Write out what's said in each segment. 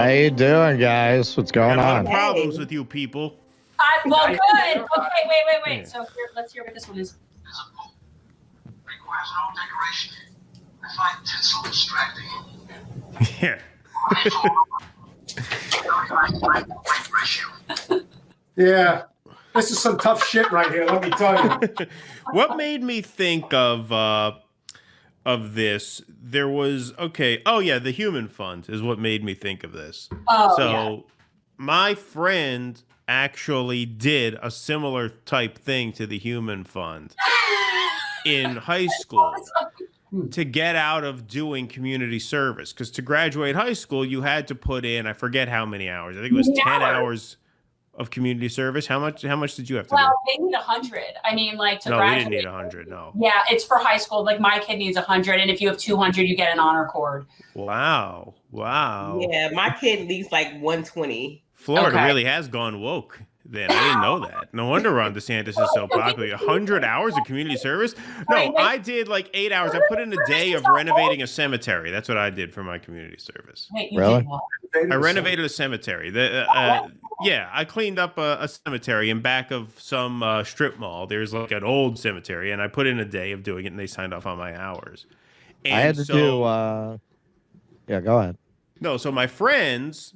How you doing, guys? What's going I got a lot on? of problems with you people. Well, good. Okay, wait. Yeah. So let's hear what this one is. As a poem requires no decoration. I find tinsel distracting. Yeah. Weight ratio. Yeah, this is some tough shit right here. Let me tell you. What made me think of this? There was the Human Fund is what made me think of this. My friend actually did a similar type thing to the Human Fund in high school to get out of doing community service. Because to graduate high school, you had to put in, I forget how many hours. I think it was 10 hours of community service. How much did you have to do? Well, they need 100. I mean, like to No, graduate. we didn't need 100, no. Yeah, it's for high school. Like my kid needs 100, and if you have 200, you get an honor cord. Wow. Yeah, my kid needs like 120. Florida Okay. really has gone woke. Then I didn't know that. No wonder Ron DeSantis is so popular. 100 hours of community service? No, I did like 8 hours. I put in a day of renovating a cemetery. That's what I did for my community service. Wait, you Really? did what? I renovated a cemetery. I cleaned up a cemetery in back of some strip mall. There's like an old cemetery, and I put in a day of doing it, and they signed off on my hours. And I had to do. Yeah, go ahead. No, so my friends,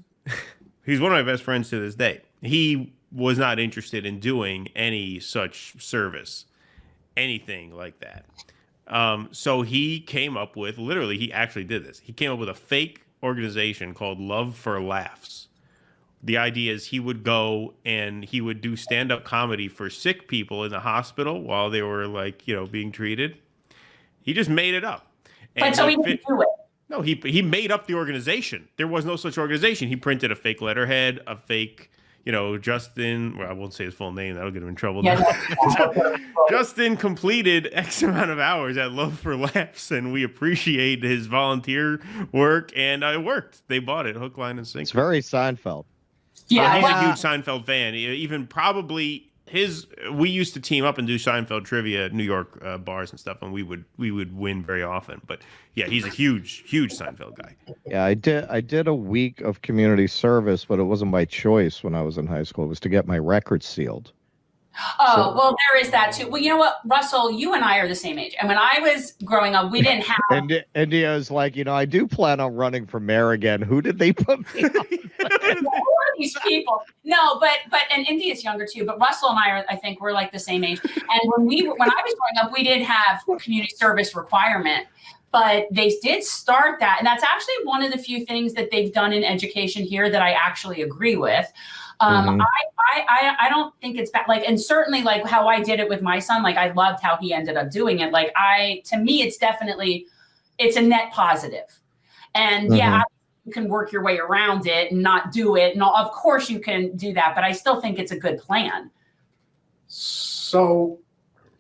he's one of my best friends to this day. He was not interested in doing any such service, anything like that. So he came up with, literally, he actually did this. He came up with a fake organization called Love for Laughs. The idea is he would go and he would do stand-up comedy for sick people in the hospital while they were being treated. He just made it up. But so he didn't do it. No, he made up the organization. There was no such organization. He printed a fake letterhead, a fake, Justin. Well, I won't say his full name. That'll get him in trouble. Yeah, Justin completed X amount of hours at Love for Laughs, and we appreciate his volunteer work. And it worked. They bought it, hook, line, and sinker. It's very Seinfeld. Yeah, He's a huge Seinfeld fan. Even probably we used to team up and do Seinfeld trivia at New York bars and stuff, and we would win very often. But yeah, he's a huge Seinfeld guy. Yeah, I did a week of community service, but it wasn't by choice when I was in high school. It was to get my record sealed. Oh, well, there is that too. Well, you know what, Russell, you and I are the same age. And when I was growing up, we didn't have. And India's like, I do plan on running for mayor again. Who did they put me on? Who are these people? No, but and India's younger too. But Russell and I think we're like the same age. And when I was growing up, we didn't have community service requirement. But they did start that. And that's actually one of the few things that they've done in education here that I actually agree with. I don't think it's bad. Like, and certainly like how I did it with my son, like I loved how he ended up doing it. Like to me, it's a net positive. And yeah, you can work your way around it and not do it. And of course you can do that, but I still think it's a good plan. So,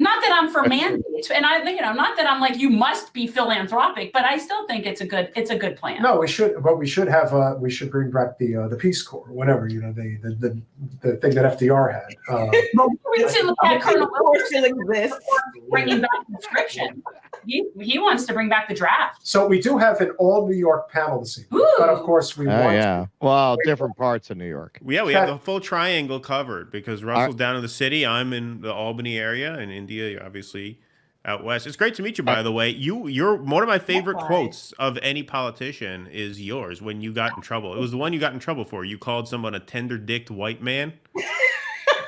not that I'm for mandates, and not that I'm like you must be philanthropic, but I still think it's a good plan. no, we should bring back the Peace Corps, whatever, the thing that FDR had. We recently had Colonel Corps still exists. bringing back conscription. He wants to bring back the draft. So we do have an all New York panel this evening, Ooh. but of course we want. Yeah. Well, different parts of New York. Yeah, we have the full triangle covered because Russell's down in the city. I'm in the Albany area, and India, you're obviously out west. It's great to meet you, by the way. You're one of my favorite quotes of any politician is yours when you got in trouble. It was the one you got in trouble for. You called someone a tender-dicked white man.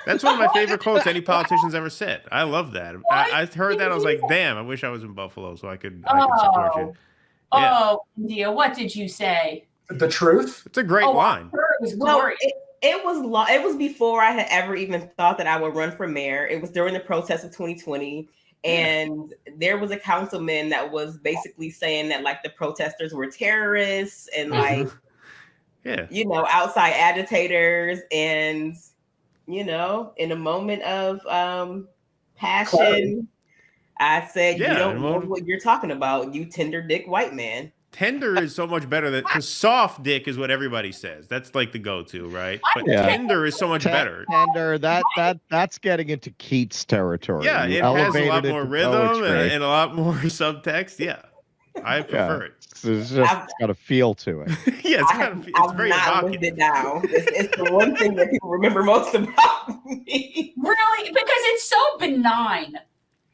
That's one of my favorite quotes any politician's ever said. I love that. I heard that. I was like, damn, I wish I was in Buffalo so I could support you. Yeah. Oh, India, what did you say? The truth. It's a great line. I'm sure it was Well, glorious. it was before I had ever even thought that I would run for mayor. It was during the protests of 2020. And there was a councilman that was basically saying that like the protesters were terrorists and like, outside agitators. And, in a moment of passion, I said, you don't know what you're talking about, you tender dick white man. Tender is so much better because soft dick is what everybody says. That's like the go-to, right? But tender is so much better. Tender, that's getting into Keats territory. Yeah, it has a lot more rhythm and a lot more subtext. Yeah. I prefer it. It's just it's got a feel to it. Yeah, it's very not lived evocative. it down. It's the one thing that people remember most about me. Really? Because it's so benign.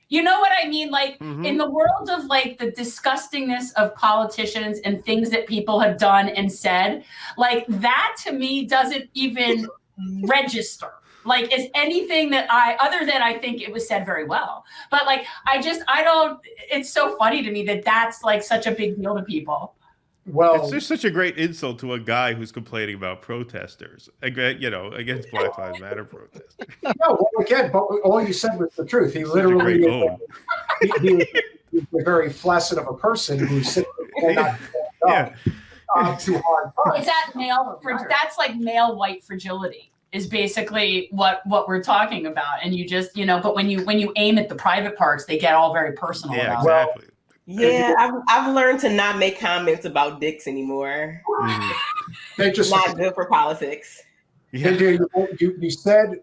You know what I mean? Like in the world of like the disgustingness of politicians and things that people have done and said, like that to me doesn't even register. Like is anything that other than I think it was said very well. But like I don't, it's so funny to me that that's like such a big deal to people. Well, It's just such a great insult to a guy who's complaining about protesters, against Black Lives Matter protesters. no, well, again, but all you said was the truth. He literally he's a very flaccid of a person who's sitting there not too hard. Is that that's like male white fragility is basically what we're talking about. And you just, but when you aim at the private parts, they get all very personal. Yeah, about exactly. Yeah, I've learned to not make comments about dicks anymore. They just not good for politics. Yeah. You said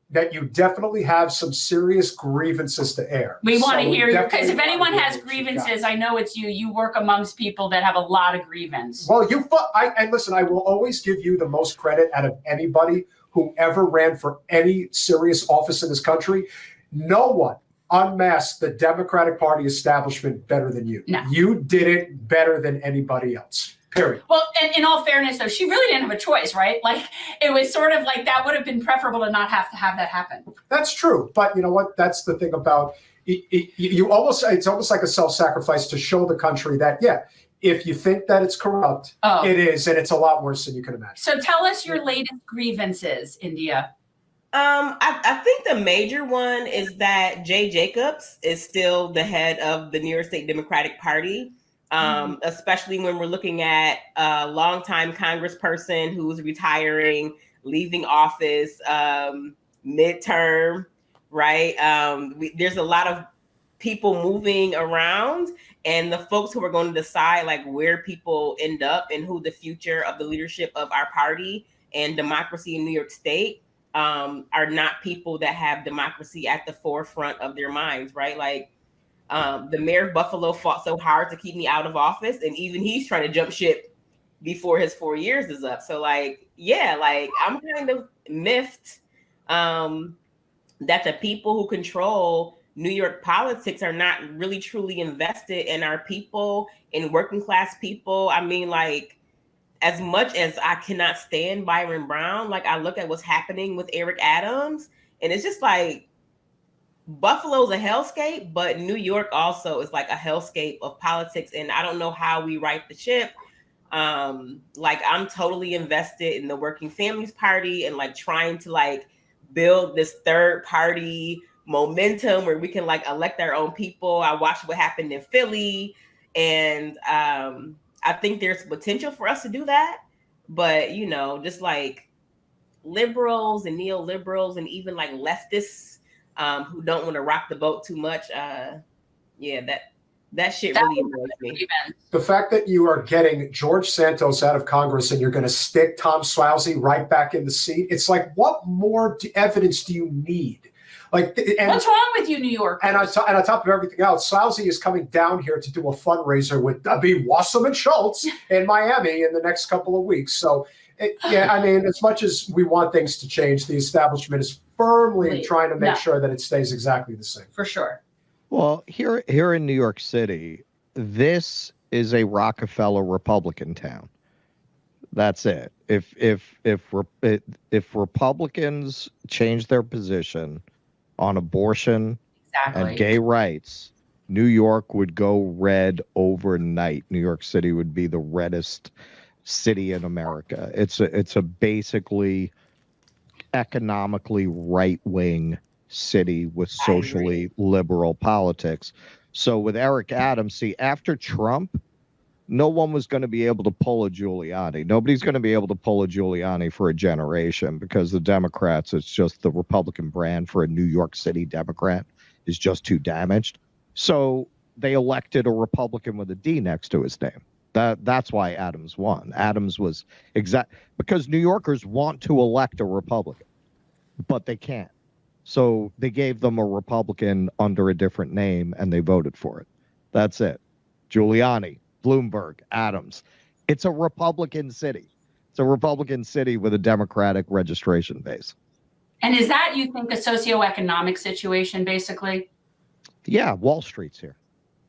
that you definitely have some serious grievances to air. We want to hear you, because if anyone has grievances, I know it's you. You work amongst people that have a lot of grievance. Well, and listen, I will always give you the most credit out of anybody who ever ran for any serious office in this country. No one unmasked the Democratic Party establishment better than you. No. You did it better than anybody else. Period. Well, and in all fairness, though, she really didn't have a choice, right? Like, it was sort of like that would have been preferable to not have to have that happen. That's true. But you know what? That's the thing about it's almost like a self-sacrifice to show the country that, yeah, if you think that it's corrupt, it is, and it's a lot worse than you can imagine. So tell us your latest grievances, India. I think the major one is that Jay Jacobs is still the head of the New York State Democratic Party, especially when we're looking at a longtime congressperson who's retiring, leaving office midterm, right? There's a lot of people moving around, and the folks who are going to decide like where people end up and who the future of the leadership of our party and democracy in New York State are not people that have democracy at the forefront of their minds, right? Like the mayor of Buffalo fought so hard to keep me out of office, and even he's trying to jump ship before his 4 years is up. So like, yeah, like I'm kind of miffed that the people who control New York politics are not really truly invested in our people, in working class people. I mean, like, as much as I cannot stand Byron Brown, like I look at what's happening with Eric Adams, and it's just like Buffalo's a hellscape, but New York also is like a hellscape of politics. And I don't know how we right the ship. Like I'm totally invested in the Working Families Party and like trying to like build this third party momentum where we can like elect our own people. I watched what happened in Philly, and I think there's potential for us to do that, but just like liberals and neoliberals and even like leftists who don't want to rock the boat too much, that shit really annoys me. The fact that you are getting George Santos out of Congress and you're going to stick Tom Swousey right back in the seat, it's like, what more evidence do you need? Like, what's wrong with you, New York? And on top of everything else, Swousey is coming down here to do a fundraiser with Wassam and Schultz in Miami in the next couple of weeks. So, I mean, as much as we want things to change, the establishment is firmly trying to make sure that it stays exactly the same. For sure. Well, here in New York City, this is a Rockefeller Republican town. That's it. If Republicans change their position on abortion and gay rights, New York would go red overnight. New York City would be the reddest city in America. It's a basically economically right-wing city with socially liberal politics. So with Eric Adams, see, after Trump, no one was going to be able to pull a Giuliani. Nobody's going to be able to pull a Giuliani for a generation, because the Democrats, it's just the Republican brand for a New York City Democrat is just too damaged. So they elected a Republican with a D next to his name. That's why Adams won. Adams was because New Yorkers want to elect a Republican, but they can't. So they gave them a Republican under a different name and they voted for it. That's it. Giuliani, Bloomberg, Adams. It's a Republican city. It's a Republican city with a Democratic registration base. And is that, you think, a socioeconomic situation, basically? Yeah, Wall Street's here.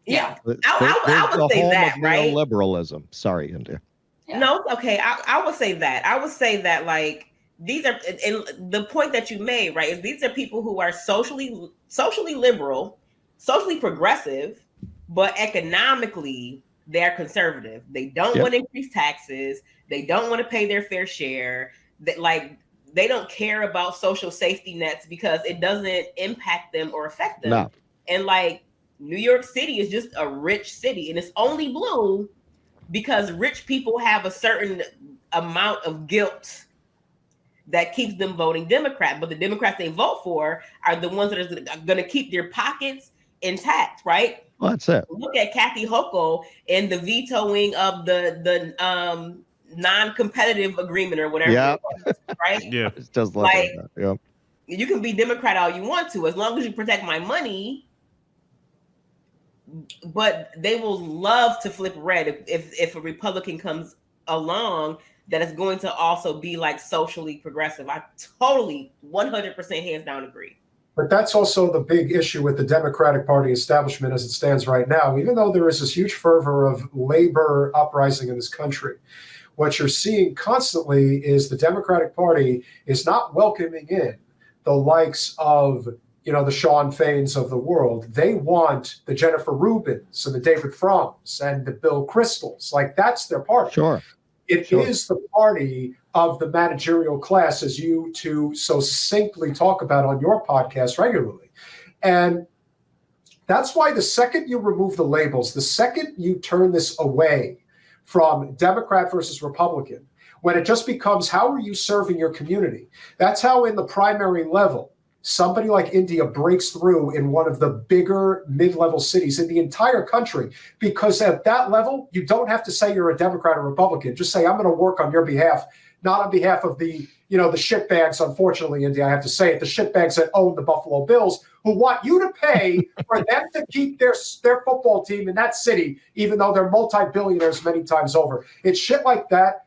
Yeah, I would say that, right? Neoliberalism. Sorry, India. Yeah. No, okay. I would say that. I would say that, like, these are, and the point that you made, right, is these are people who are socially liberal, socially progressive, but economically they're conservative. They don't want to increase taxes. They don't want to pay their fair share. That, like, they don't care about social safety nets because it doesn't impact them or affect them. No. And, like, New York City is just a rich city, and it's only blue because rich people have a certain amount of guilt that keeps them voting Democrat. But the Democrats they vote for are the ones that are going to keep their pockets intact, right? Well, that's it. Look at Kathy Hochul and the vetoing of the non-competitive agreement or whatever. Yeah. It was, right? Yeah. It's just like that. Yeah. You can be Democrat all you want to, as long as you protect my money. But they will love to flip red if a Republican comes along that is going to also be, like, socially progressive. I totally 100% hands down agree. But that's also the big issue with the Democratic Party establishment as it stands right now. Even though there is this huge fervor of labor uprising in this country, what you're seeing constantly is the Democratic Party is not welcoming in the likes of, the Sean Fains of the world. They want the Jennifer Rubins and the David Frums and the Bill Cristols. Like, that's their party. Sure. It is the party of the managerial class, as you two so succinctly talk about on your podcast regularly. And that's why the second you remove the labels, the second you turn this away from Democrat versus Republican, when it just becomes, how are you serving your community? That's how in the primary level, somebody like India breaks through in one of the bigger mid-level cities in the entire country, because at that level, you don't have to say you're a Democrat or Republican. Just say, I'm going to work on your behalf, not on behalf of the shitbags, unfortunately, India, I have to say it, the shitbags that own the Buffalo Bills, who want you to pay for them to keep their football team in that city, even though they're multi-billionaires many times over. It's shit like that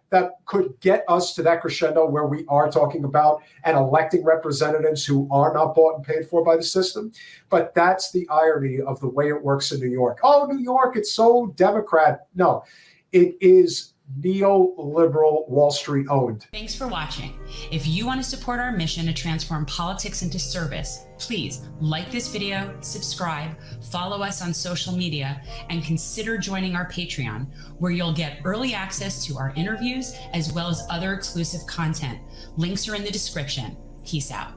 could get us to that crescendo where we are talking about and electing representatives who are not bought and paid for by the system. But that's the irony of the way it works in New York. Oh, New York, it's so Democrat. No, it is neoliberal Wall Street owned. Thanks for watching. If you want to support our mission to transform politics into service, please like this video, subscribe, follow us on social media, and consider joining our Patreon, where you'll get early access to our interviews as well as other exclusive content. Links are in the description. Peace out.